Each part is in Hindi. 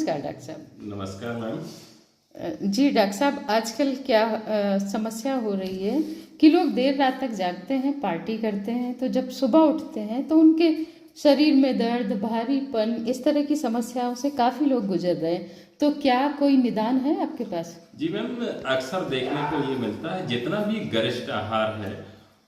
नमस्कार डॉक्टर साहब। नमस्कार मैम। जी डॉक्टर साहब, आजकल क्या समस्या हो रही है कि लोग देर रात तक जागते हैं, पार्टी करते हैं, तो जब सुबह उठते हैं तो उनके शरीर में दर्द, भारीपन, इस तरह की समस्याओं से काफ़ी लोग गुजर रहे हैं। तो क्या कोई निदान है आपके पास? जी मैम, अक्सर देखने को ये मिलता है जितना भी गरिष्ठ आहार है,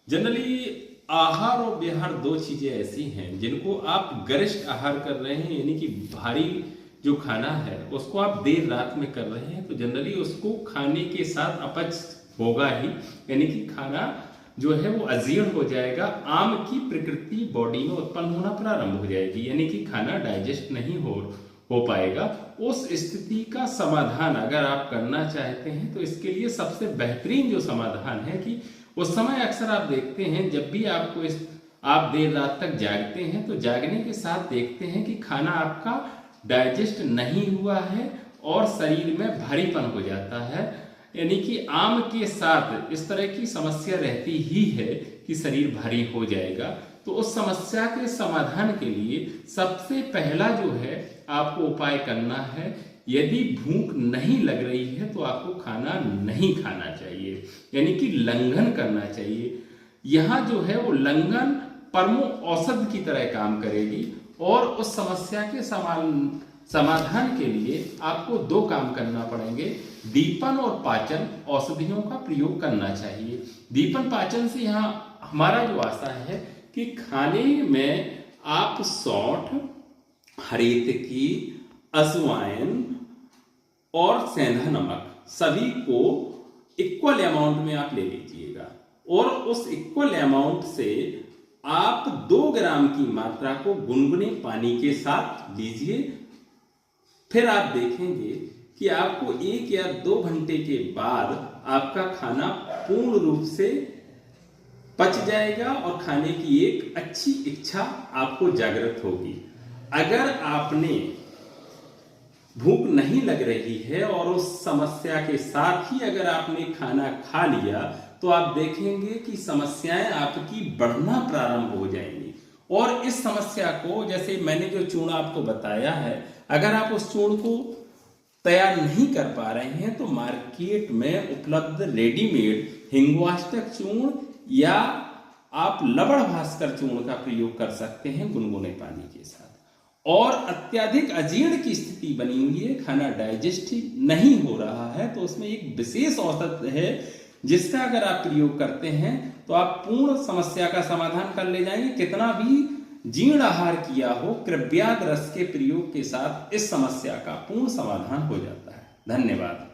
जनरली आहार और विहार दो चीजें ऐसी हैं जिनको आप गरिष्ठ आहार कर रहे हैं, यानी कि भारी जो खाना है उसको आप देर रात में कर रहे हैं, तो जनरली उसको खाने के साथ अपच होगा ही, यानी कि खाना जो है वो अजीर्ण हो जाएगा। आम की प्रकृति बॉडी में उत्पन्न होना प्रारंभ हो जाएगी, यानी कि खाना डाइजेस्ट नहीं हो पाएगा। उस स्थिति का समाधान अगर आप करना चाहते हैं तो इसके लिए सबसे बेहतरीन जो समाधान है कि उस समय अक्सर आप देखते हैं जब भी आप देर रात तक जागते हैं तो जागने के साथ देखते हैं कि खाना आपका डाइजेस्ट नहीं हुआ है और शरीर में भारीपन हो जाता है, यानी कि आम के साथ इस तरह की समस्या रहती ही है कि शरीर भारी हो जाएगा। तो उस समस्या के समाधान के लिए सबसे पहला जो है आपको उपाय करना है, यदि भूख नहीं लग रही है तो आपको खाना नहीं खाना चाहिए, यानी कि लंघन करना चाहिए। यहाँ जो है वो लंघन परमो औषध की तरह काम करेगी और उस समस्या के समाधान के लिए आपको दो काम करना पड़ेंगे। दीपन और पाचन औषधियों का प्रयोग करना चाहिए। दीपन पाचन से यहाँ हमारा जो आशा है कि खाने में आप सौंठ, हरेतकी, अजवाइन और सेंधा नमक सभी को इक्वल अमाउंट में आप ले लीजिएगा और उस इक्वल अमाउंट से आप 2 ग्राम की मात्रा को गुनगुने पानी के साथ लीजिए। फिर आप देखेंगे कि आपको 1 या 2 घंटे के बाद आपका खाना पूर्ण रूप से पच जाएगा और खाने की एक अच्छी इच्छा आपको जागृत होगी। अगर आपने भूख नहीं लग रही है और उस समस्या के साथ ही अगर आपने खाना खा लिया तो आप देखेंगे कि समस्याएं आपकी बढ़ना प्रारंभ हो जाएंगी। और इस समस्या को, जैसे मैंने जो चूर्ण आपको बताया है, अगर आप उस चूर्ण को तैयार नहीं कर पा रहे हैं तो मार्केट में उपलब्ध रेडीमेड हिंगवाष्टक चूर्ण या आप लवण भास्कर चूर्ण का प्रयोग कर सकते हैं गुनगुने पानी के साथ। और अत्यधिक अजीर्ण की स्थिति बनी हुई है, खाना डाइजेस्ट नहीं हो रहा है, तो उसमें एक विशेष औषध है जिसका अगर आप प्रयोग करते हैं तो आप पूर्ण समस्या का समाधान कर ले जाएंगे। कितना भी जीर्ण आहार किया हो, कृव्याद रस के प्रयोग के साथ इस समस्या का पूर्ण समाधान हो जाता है। धन्यवाद।